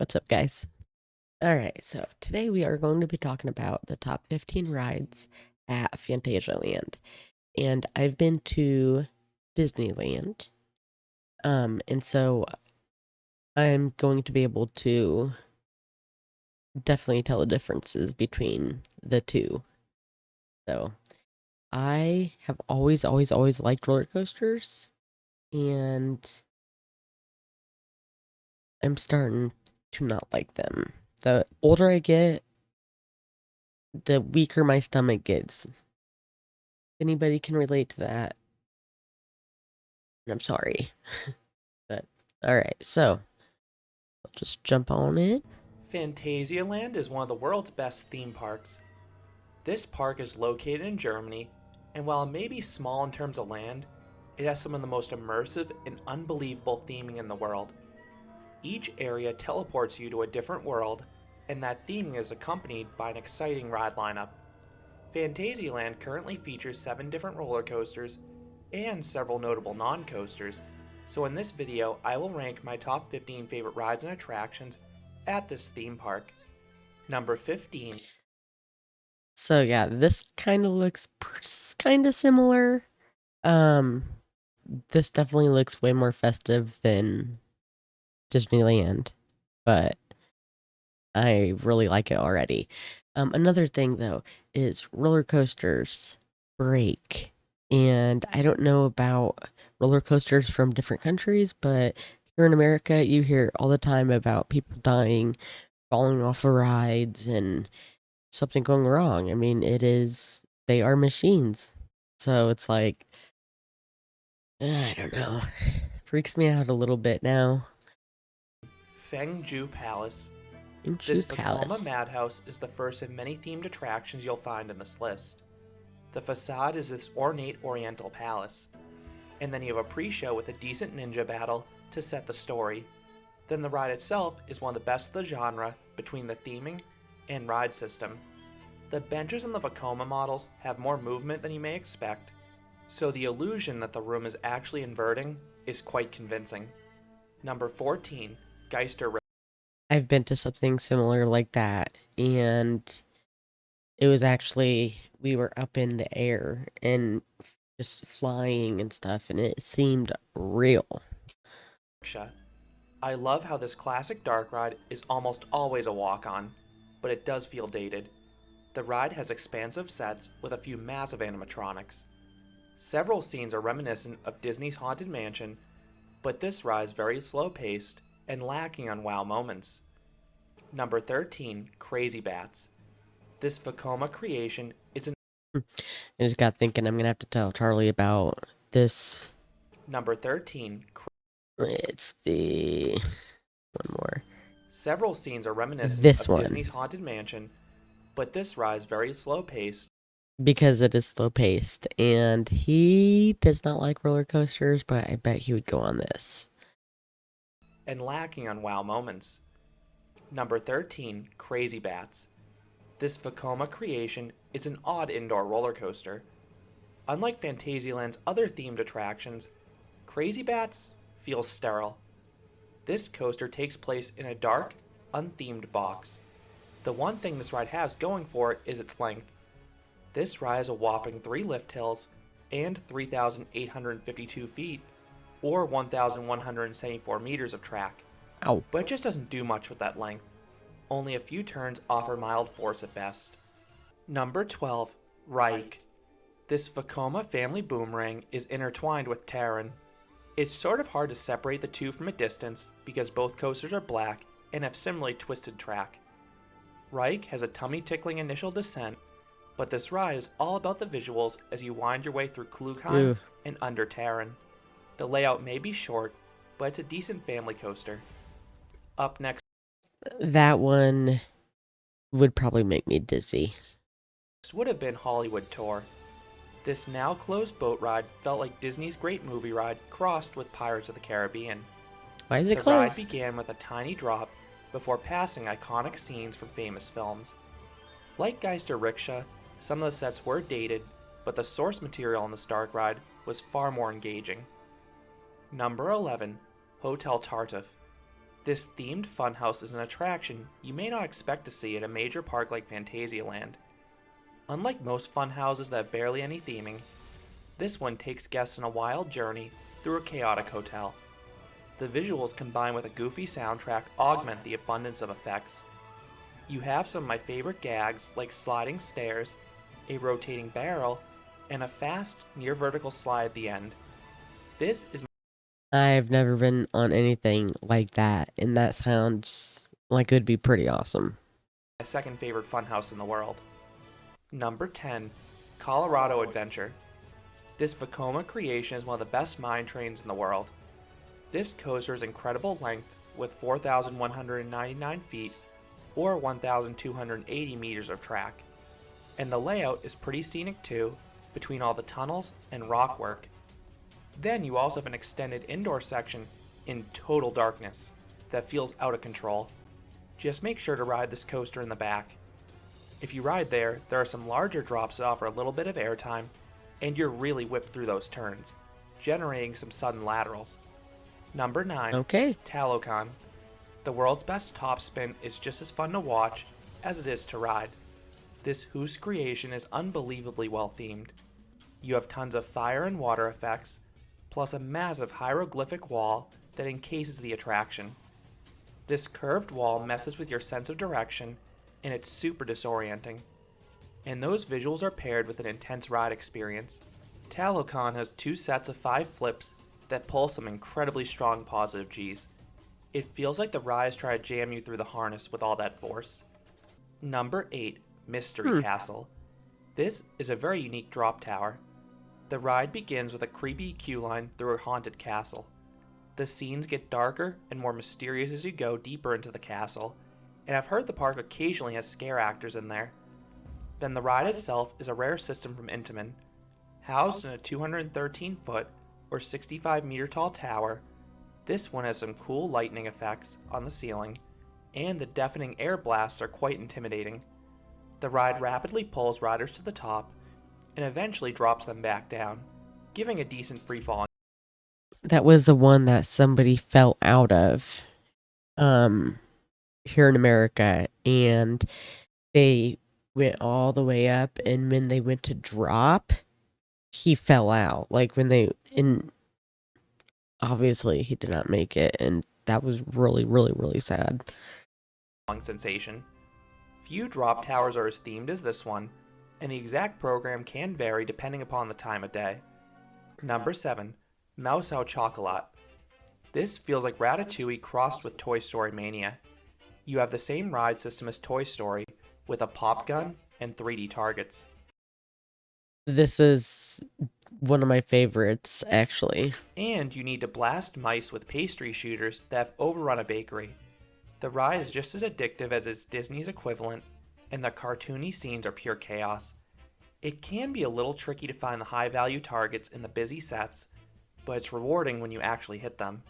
What's up, guys? All right, so today we are going to be talking about the top 15 rides at Phantasialand. And I've been to Disneyland. And so I'm going to be able to definitely tell the differences between the two. So I have always liked roller coasters, and I'm starting to not like them. The older I get, the weaker my stomach gets. Anybody can relate to that. I'm sorry. But all right, so I'll just jump on it. Phantasialand is one of the world's best theme parks. This park is located in Germany, and while it may be small in terms of land, it has some of the most immersive and unbelievable theming in the world. Each area teleports you to a different world, and that theming is accompanied by an exciting ride lineup. Phantasialand currently features 7 different roller coasters and several notable non-coasters, so in this video I will rank my top 15 favorite rides and attractions at this theme park. Number 15. So yeah, this kind of looks kind of similar. Um, this definitely looks way more festive than Disneyland, but I really like it already. Another thing though is roller coasters break, and I don't know about roller coasters from different countries, but here in America, you hear all the time about people dying, falling off of rides, and something going wrong. I mean, they are machines. So it's like, I don't know. Freaks me out a little bit now. Feng Ju Palace. Feng This Ju Vekoma Palace. madhouse is the first of many themed attractions you'll find in this list. The facade is this ornate oriental palace, and then you have a pre-show with a decent ninja battle to set the story. Then the ride itself is one of the best of the genre between the theming and ride system. The benches in the Vekoma models have more movement than you may expect, so the illusion that the room is actually inverting is quite convincing. Number 14. Geister Rikscha. I've been to something similar like that, and it was actually, we were up in the air and just flying and stuff, and it seemed real. I love how this classic dark ride is almost always a walk-on, but it does feel dated. The ride has expansive sets with a few massive animatronics. Several scenes are reminiscent of Disney's Haunted Mansion, but this ride is very slow-paced and lacking on wow moments. Number 13. Crazy Bats. This Vekoma creation is an I just got thinking I'm gonna have to tell Charlie about this. Number 13. It's the one more. Several scenes are reminiscent This of one. Disney's Haunted Mansion, but this ride is very slow-paced Because it is slow paced, and he does not like roller coasters, but I bet he would go on this. and lacking on wow moments. Number 13. Crazy Bats. This Vekoma creation is an odd indoor roller coaster. Unlike Phantasialand's other themed attractions, Crazy Bats feels sterile. This coaster takes place in a dark, unthemed box. The one thing this ride has going for it is its length. This ride has a whopping 3 lift hills and 3,852 feet, or 1,174 meters of track, Ow. but it just doesn't do much with that length. Only a few turns offer mild force at best. Number 12. Raik. This Vekoma family boomerang is intertwined with Terran. It's sort of hard to separate the two from a distance because both coasters are black and have similarly twisted track. Raik has a tummy-tickling initial descent, but this ride is all about the visuals as you wind your way through Klugheim Ew. and under Terran. The layout may be short, but it's a decent family coaster. Up next That one would probably make me dizzy. would have been Hollywood Tour. This now closed boat ride felt like Disney's Great Movie Ride crossed with Pirates of the Caribbean. Why is it The ride closed? began with a tiny drop before passing iconic scenes from famous films. Like Geister Rikscha, some of the sets were dated, but the source material on this dark ride was far more engaging. Number 11. Hotel Tartuff. This themed funhouse is an attraction you may not expect to see at a major park like Phantasialand. Unlike most funhouses that have barely any theming, this one takes guests on a wild journey through a chaotic hotel. The visuals combined with a goofy soundtrack augment the abundance of effects. You have some of my favorite gags like sliding stairs, a rotating barrel, and a fast, near vertical slide at the end. This is I've never been on anything like that, and that sounds like it would be pretty awesome. my second favorite funhouse in the world. Number 10, Colorado Adventure. This Vekoma creation is one of the best mine trains in the world. This coaster's incredible length with 4,199 feet or 1,280 meters of track. And the layout is pretty scenic too, between all the tunnels and rock work. Then you also have an extended indoor section in total darkness that feels out of control. Just make sure to ride this coaster in the back. If you ride there, there are some larger drops that offer a little bit of airtime, and you're really whipped through those turns, generating some sudden laterals. Number 9, Okay. Talokan. The world's best top spin is just as fun to watch as it is to ride. This Who's creation is unbelievably well themed. You have tons of fire and water effects, plus a massive hieroglyphic wall that encases the attraction. This curved wall messes with your sense of direction, and it's super disorienting. And those visuals are paired with an intense ride experience. Talokan has 2 sets of 5 flips that pull some incredibly strong positive Gs. It feels like the rides try to jam you through the harness with all that force. Number 8, Mystery Castle. This is a very unique drop tower. The ride begins with a creepy queue line through a haunted castle. The scenes get darker and more mysterious as you go deeper into the castle, and I've heard the park occasionally has scare actors in there. Then the ride itself is a rare system from Intamin. Housed in a 213-foot or 65-meter tall tower, this one has some cool lightning effects on the ceiling, and the deafening air blasts are quite intimidating. The ride rapidly pulls riders to the top, and eventually drops them back down, giving a decent freefall. That was the one that somebody fell out of here in America, and they went all the way up, and when they went to drop, he fell out. Like when they and obviously he did not make it, and that was really, really, really sad. Sensation. Few drop towers are as themed as this one, and the exact program can vary depending upon the time of day. Number 7, Mouse Out Chocolat. This feels like Ratatouille crossed with Toy Story Mania. You have the same ride system as Toy Story, with a pop gun and 3D targets. This is one of my favorites, actually. And you need to blast mice with pastry shooters that have overrun a bakery. The ride is just as addictive as its Disney's equivalent, and the cartoony scenes are pure chaos. It can be a little tricky to find the high-value targets in the busy sets, but it's rewarding when you actually hit them.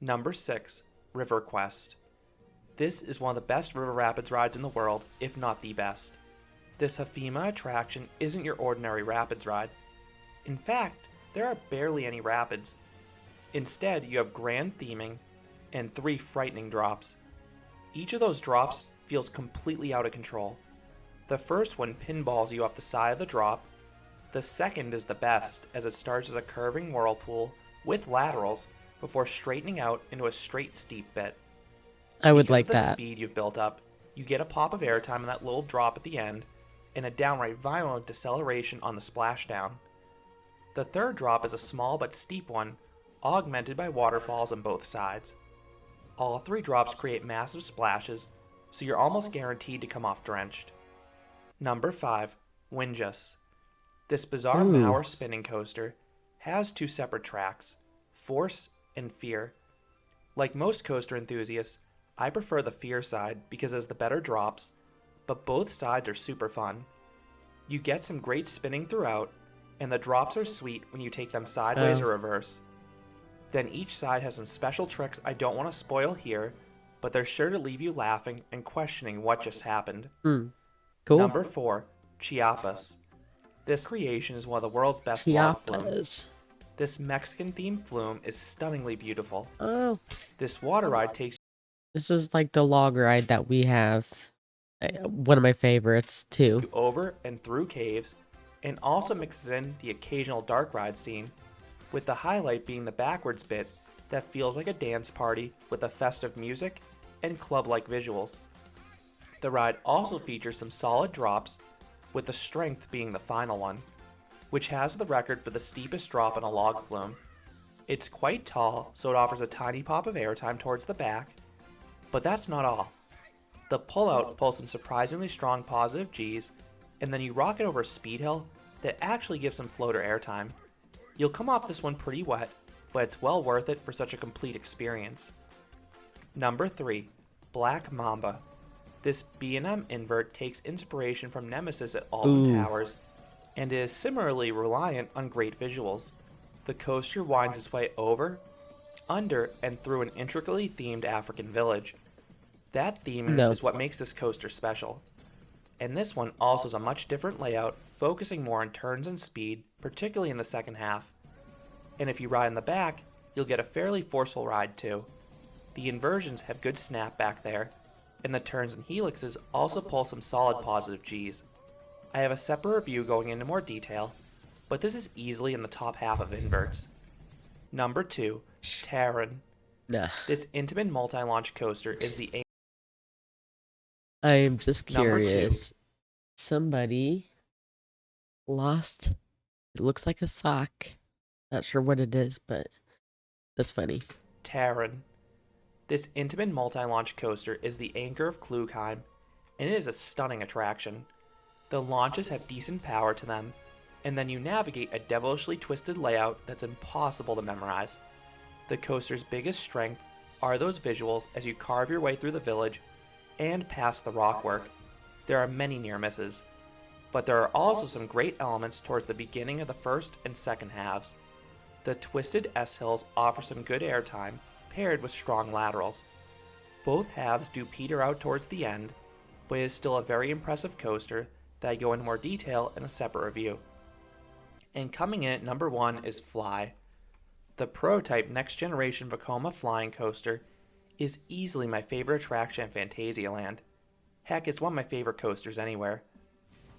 Number 6, River Quest. This is one of the best river rapids rides in the world, if not the best. This Hafima attraction isn't your ordinary rapids ride. In fact, there are barely any rapids. Instead, you have grand theming and 3 frightening drops. Each of those drops feels completely out of control. The first one pinballs you off the side of the drop. The second is the best, as it starts as a curving whirlpool with laterals before straightening out into a straight steep bit. I would Because like of the that. speed you've built up, you get a pop of airtime in that little drop at the end, and a downright violent deceleration on the splashdown. The third drop is a small but steep one, augmented by waterfalls on both sides. All 3 drops create massive splashes, so you're almost guaranteed to come off drenched. Number 5, Winjas. This bizarre Ooh. Mauer spinning coaster has 2 separate tracks, Force and Fear. Like most coaster enthusiasts, I prefer the Fear side because it has the better drops, but both sides are super fun. You get some great spinning throughout, and the drops are sweet when you take them sideways or reverse. Then each side has some special tricks I don't want to spoil here, but they're sure to leave you laughing and questioning what just happened. Cool. Number 4, Chiapas. This creation is one of the world's best log flumes. Chiapas. This Mexican-themed flume is stunningly beautiful. Oh. This water ride takes This is like the log ride that we have. One of my favorites too. Over and through caves, and also mixes in the occasional dark ride scene, with the highlight being the backwards bit that feels like a dance party with the festive music and club-like visuals. The ride also features some solid drops, with the strength being the final one, which has the record for the steepest drop in a log flume. It's quite tall, so it offers a tiny pop of airtime towards the back, but that's not all. The pullout pulls some surprisingly strong positive Gs, and then you rocket over a speed hill that actually gives some floater airtime. You'll come off this one pretty wet, but it's well worth it for such a complete experience. Number 3. Black Mamba. This B&M invert takes inspiration from Nemesis at Alton Ooh, Towers, and is similarly reliant on great visuals. The coaster winds its way over, under, and through an intricately themed African village. That theming no. is what makes this coaster special. And this one also has a much different layout, focusing more on turns and speed, particularly in the second half. And if you ride in the back, you'll get a fairly forceful ride too. The inversions have good snap back there, and the turns and helixes also pull some solid positive Gs. I have a separate review going into more detail, but this is easily in the top half of inverts. Number 2. Terran. Nah. This intimate multi-launch coaster is the I'm just Number 2. curious. Somebody lost. It looks like a sock. Not sure what it is, but that's funny. Terran. This intimate multi-launch coaster is the anchor of Klugheim, and it is a stunning attraction. The launches have decent power to them, and then you navigate a devilishly twisted layout that's impossible to memorize. The coaster's biggest strength are those visuals as you carve your way through the village and past the rockwork. There are many near misses, but there are also some great elements towards the beginning of the first and second halves. The twisted S-hills offer some good airtime, paired with strong laterals. Both halves do peter out towards the end, but it is still a very impressive coaster that I go into more detail in a separate review. And coming in at number 1 is F.L.Y. The prototype next generation Vekoma flying coaster is easily my favorite attraction at Phantasialand. Heck, it's one of my favorite coasters anywhere.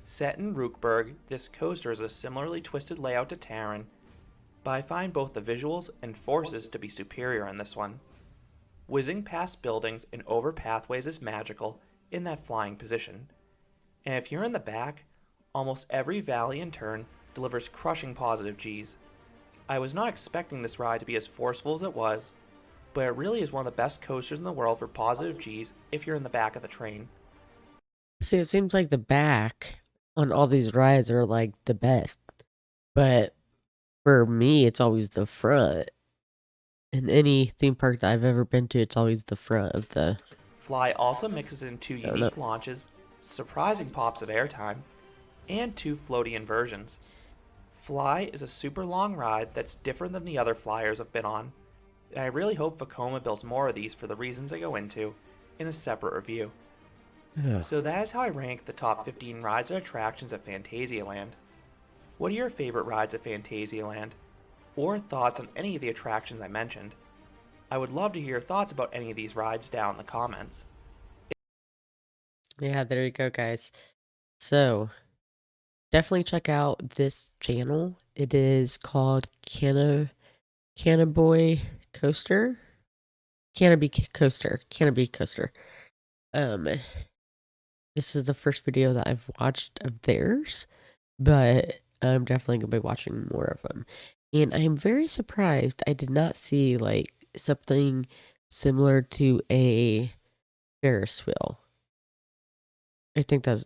Set in Rookburg, this coaster is a similarly twisted layout to Terran, but I find both the visuals and forces to be superior in this one. Whizzing past buildings and over pathways is magical in that flying position. And if you're in the back, almost every valley and turn delivers crushing positive Gs. I was not expecting this ride to be as forceful as it was, but it really is one of the best coasters in the world for positive Gs if you're in the back of the train. See, it seems like the back on all these rides are like the best, but for me, it's always the front. In any theme park that I've ever been to, it's always the front of the. F.L.Y. also mixes in 2 I don't know. unique launches, surprising pops of airtime, and 2 floaty inversions. F.L.Y. is a super long ride that's different than the other flyers I've been on, and I really hope Vekoma builds more of these for the reasons I go into in a separate review. Ugh. So that is how I rank the top 15 rides and attractions at Phantasialand. What are your favorite rides at Phantasialand? Or thoughts on any of the attractions I mentioned? I would love to hear your thoughts about any of these rides down in the comments. Yeah, there you go, guys. So definitely check out this channel. It is called Cannaboy Coaster. Canopy Coaster. Um, this is the first video that I've watched of theirs, but I'm definitely gonna be watching more of them. And I am very surprised I did not see like something similar to a Ferris wheel. I think that's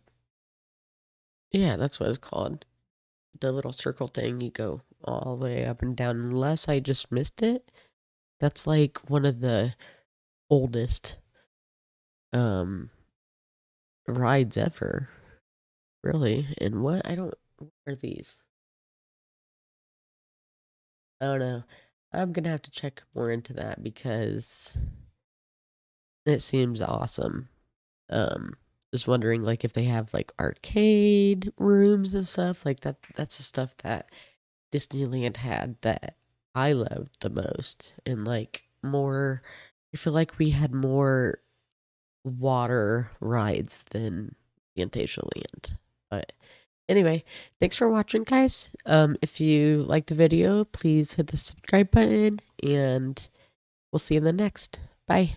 yeah, that's what it's called. The little circle thing you go all the way up and down unless I just missed it. That's like one of the oldest um rides ever. Really? And what what are these? I don't know. I'm gonna have to check more into that because it seems awesome. Um, just wondering like if they have like arcade rooms and stuff like that. That's the stuff that Disneyland had that I loved the most, and like more I feel like we had more water rides than Phantasialand. But anyway, thanks for watching, guys. If you like the video, please hit the subscribe button, and we'll see you in the next. Bye.